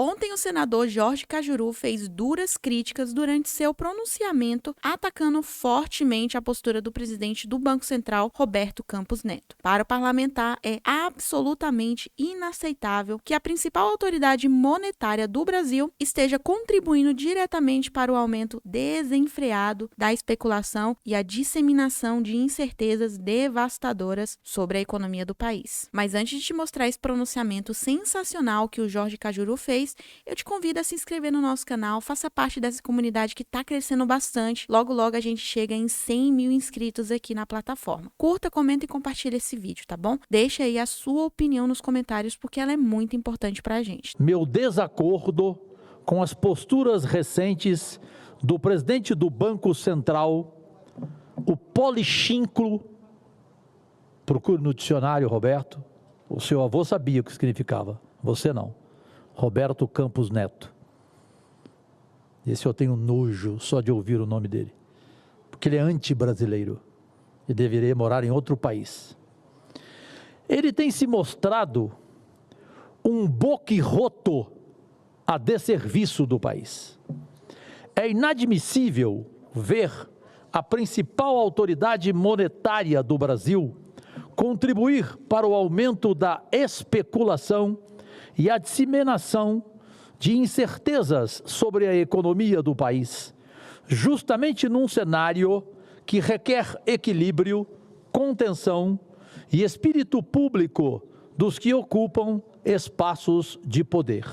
Ontem, o senador Jorge Cajuru fez duras críticas durante seu pronunciamento, atacando fortemente a postura do presidente do Banco Central, Roberto Campos Neto. Para o parlamentar, é absolutamente inaceitável que a principal autoridade monetária do Brasil esteja contribuindo diretamente para o aumento desenfreado da especulação e a disseminação de incertezas devastadoras sobre a economia do país. Mas antes de te mostrar esse pronunciamento sensacional que o Jorge Cajuru fez, eu te convido a se inscrever no nosso canal, faça parte dessa comunidade que está crescendo bastante. Logo, logo a gente chega em 100 mil inscritos aqui na plataforma. Curta, comenta e compartilha esse vídeo, tá bom? Deixa aí a sua opinião nos comentários, porque ela é muito importante pra gente. Meu desacordo com as posturas recentes do presidente do Banco Central, o polichinclo, procure no dicionário, Roberto, o seu avô sabia o que significava, você não, Roberto Campos Neto. Esse eu tenho nojo só de ouvir o nome dele, porque ele é anti-brasileiro e deveria morar em outro país. Ele tem se mostrado um boquirroto a desserviço do país. É inadmissível ver a principal autoridade monetária do Brasil contribuir para o aumento da especulação e a disseminação de incertezas sobre a economia do país, justamente num cenário que requer equilíbrio, contenção e espírito público dos que ocupam espaços de poder.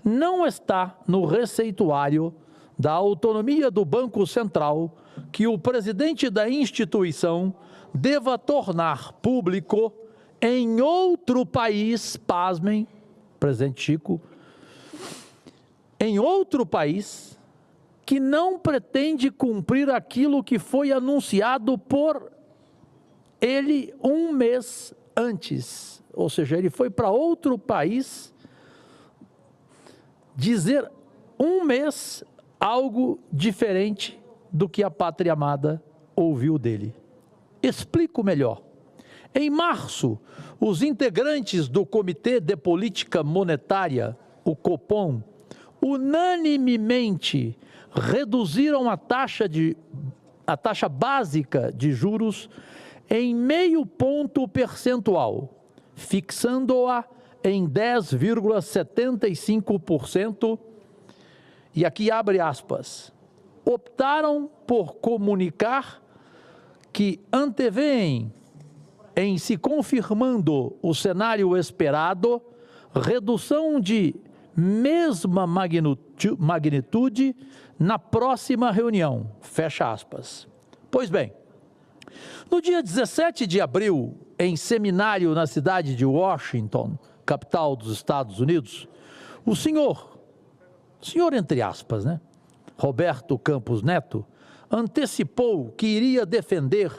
Não está no receituário da autonomia do Banco Central que o presidente da instituição deva tornar público em outro país, pasmem, presidente Chico, em outro país que não pretende cumprir aquilo que foi anunciado por ele um mês antes. Ou seja, ele foi para outro país dizer um mês algo diferente do que a pátria amada ouviu dele. Explico melhor. Em março, os integrantes do Comitê de Política Monetária, o Copom, unanimemente reduziram a taxa básica de juros em 0,5 ponto percentual, fixando-a em 10,75%, e aqui abre aspas, optaram por comunicar que antevêem, em se confirmando o cenário esperado, redução de mesma magnitude na próxima reunião, fecha aspas. Pois bem, no dia 17 de abril, em seminário na cidade de Washington, capital dos Estados Unidos, o senhor entre aspas, né, Roberto Campos Neto, antecipou que iria defender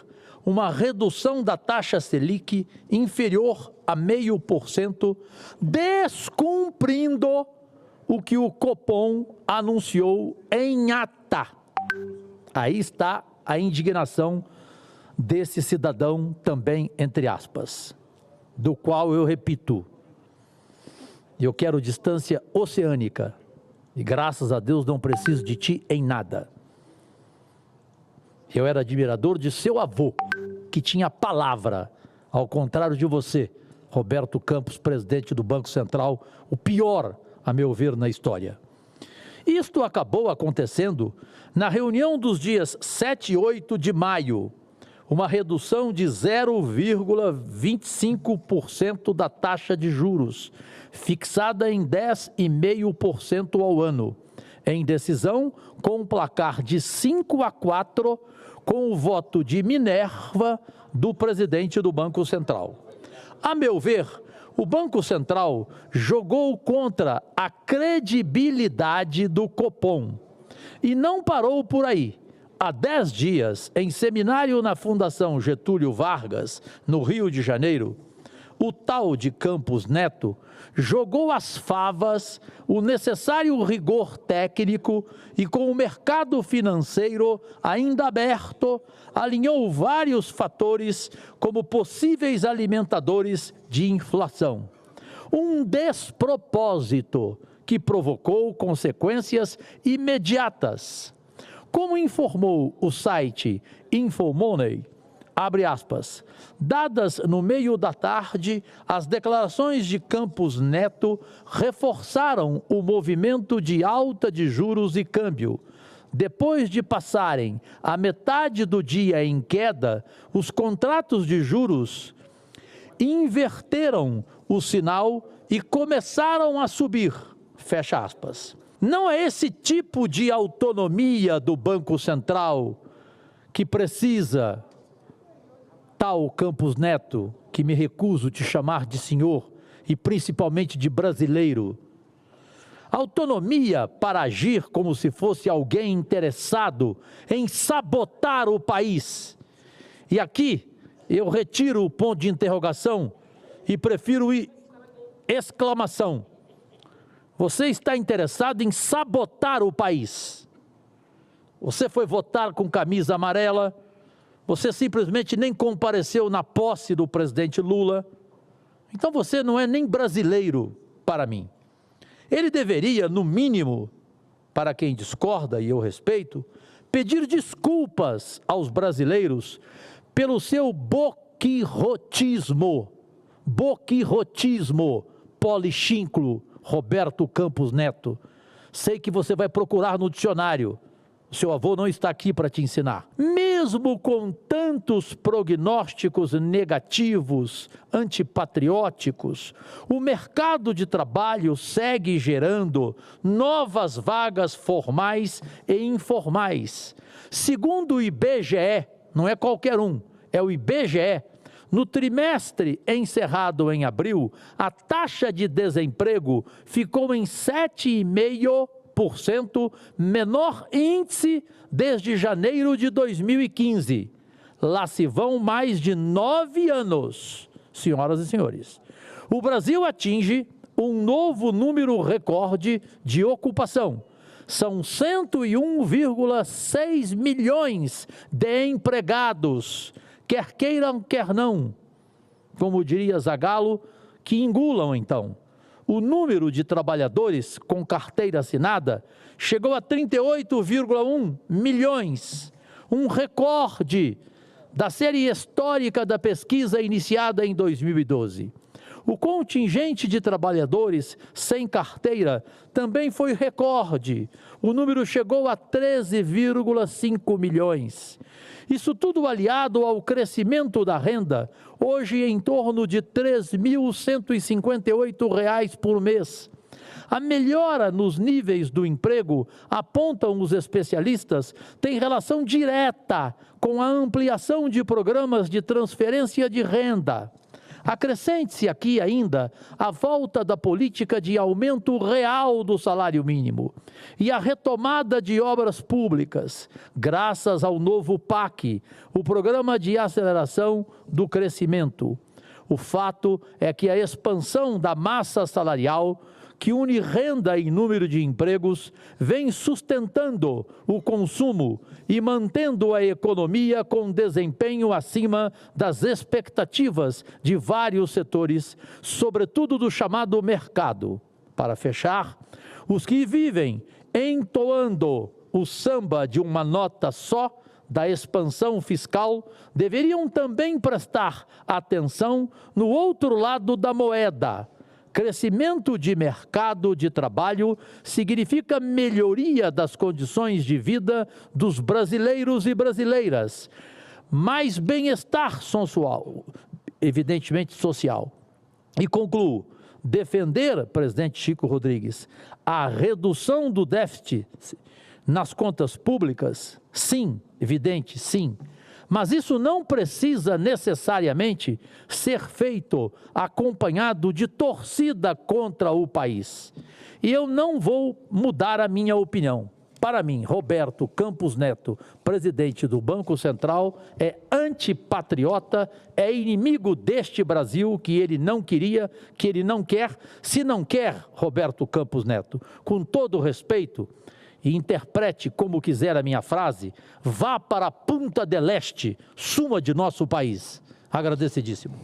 uma redução da taxa Selic inferior a 0,5%, descumprindo o que o Copom anunciou em ata. Aí está a indignação desse cidadão também, entre aspas, do qual eu repito, eu quero distância oceânica e graças a Deus não preciso de ti em nada. Eu era admirador de seu avô, que tinha palavra, ao contrário de você, Roberto Campos, presidente do Banco Central, o pior, a meu ver, na história. Isto acabou acontecendo na reunião dos dias 7 e 8 de maio, uma redução de 0,25% da taxa de juros, fixada em 10,5% ao ano, em decisão com um placar de 5-4, com o voto de Minerva do presidente do Banco Central. A meu ver, o Banco Central jogou contra a credibilidade do Copom e não parou por aí. Há 10 dias, em seminário na Fundação Getúlio Vargas, no Rio de Janeiro, o tal de Campos Neto jogou às favas o necessário rigor técnico e, com o mercado financeiro ainda aberto, alinhou vários fatores como possíveis alimentadores de inflação. Um despropósito que provocou consequências imediatas. Como informou o site Infomoney, abre aspas, dadas no meio da tarde, as declarações de Campos Neto reforçaram o movimento de alta de juros e câmbio. Depois de passarem a metade do dia em queda, os contratos de juros inverteram o sinal e começaram a subir, fecha aspas. Não é esse tipo de autonomia do Banco Central que precisa tal Campos Neto, que me recuso te chamar de senhor e principalmente de brasileiro. Autonomia para agir como se fosse alguém interessado em sabotar o país. E aqui eu retiro o ponto de interrogação e prefiro exclamação. Você está interessado em sabotar o país. Você foi votar com camisa amarela, você simplesmente nem compareceu na posse do presidente Lula. Então você não é nem brasileiro para mim. Ele deveria, no mínimo, para quem discorda e eu respeito, pedir desculpas aos brasileiros pelo seu boquirrotismo polichínclo, Roberto Campos Neto. Sei que você vai procurar no dicionário. Seu avô não está aqui para te ensinar. Mesmo com tantos prognósticos negativos, antipatrióticos, o mercado de trabalho segue gerando novas vagas formais e informais. Segundo o IBGE, não é qualquer um, é o IBGE, no trimestre encerrado em abril, a taxa de desemprego ficou em 7,5%, menor índice desde janeiro de 2015. Lá se vão mais de 9 anos, senhoras e senhores. O Brasil atinge um novo número recorde de ocupação. São 101,6 milhões de empregados, quer queiram, quer não, como diria Zagallo, que engulam então. O número de trabalhadores com carteira assinada chegou a 38,1 milhões, um recorde da série histórica da pesquisa iniciada em 2012. O contingente de trabalhadores sem carteira também foi recorde. O número chegou a 13,5 milhões. Isso tudo aliado ao crescimento da renda, hoje em torno de R$ 3.158 por mês. A melhora nos níveis do emprego, apontam os especialistas, tem relação direta com a ampliação de programas de transferência de renda. Acrescente-se aqui ainda a volta da política de aumento real do salário mínimo e a retomada de obras públicas, graças ao novo PAC, o Programa de Aceleração do Crescimento. O fato é que a expansão da massa salarial, que une renda e número de empregos, vem sustentando o consumo e mantendo a economia com desempenho acima das expectativas de vários setores, sobretudo do chamado mercado. Para fechar, os que vivem entoando o samba de uma nota só da expansão fiscal deveriam também prestar atenção no outro lado da moeda. Crescimento de mercado de trabalho significa melhoria das condições de vida dos brasileiros e brasileiras, mais bem-estar social, evidentemente social. E concluo, defender, presidente Chico Rodrigues, a redução do déficit nas contas públicas, sim, evidente, sim. Mas isso não precisa necessariamente ser feito acompanhado de torcida contra o país. E eu não vou mudar a minha opinião. Para mim, Roberto Campos Neto, presidente do Banco Central, é antipatriota, é inimigo deste Brasil que ele não queria, que ele não quer. Se não quer, Roberto Campos Neto, com todo respeito, e interprete como quiser a minha frase, vá para a Punta del Este, suma de nosso país. Agradecidíssimo.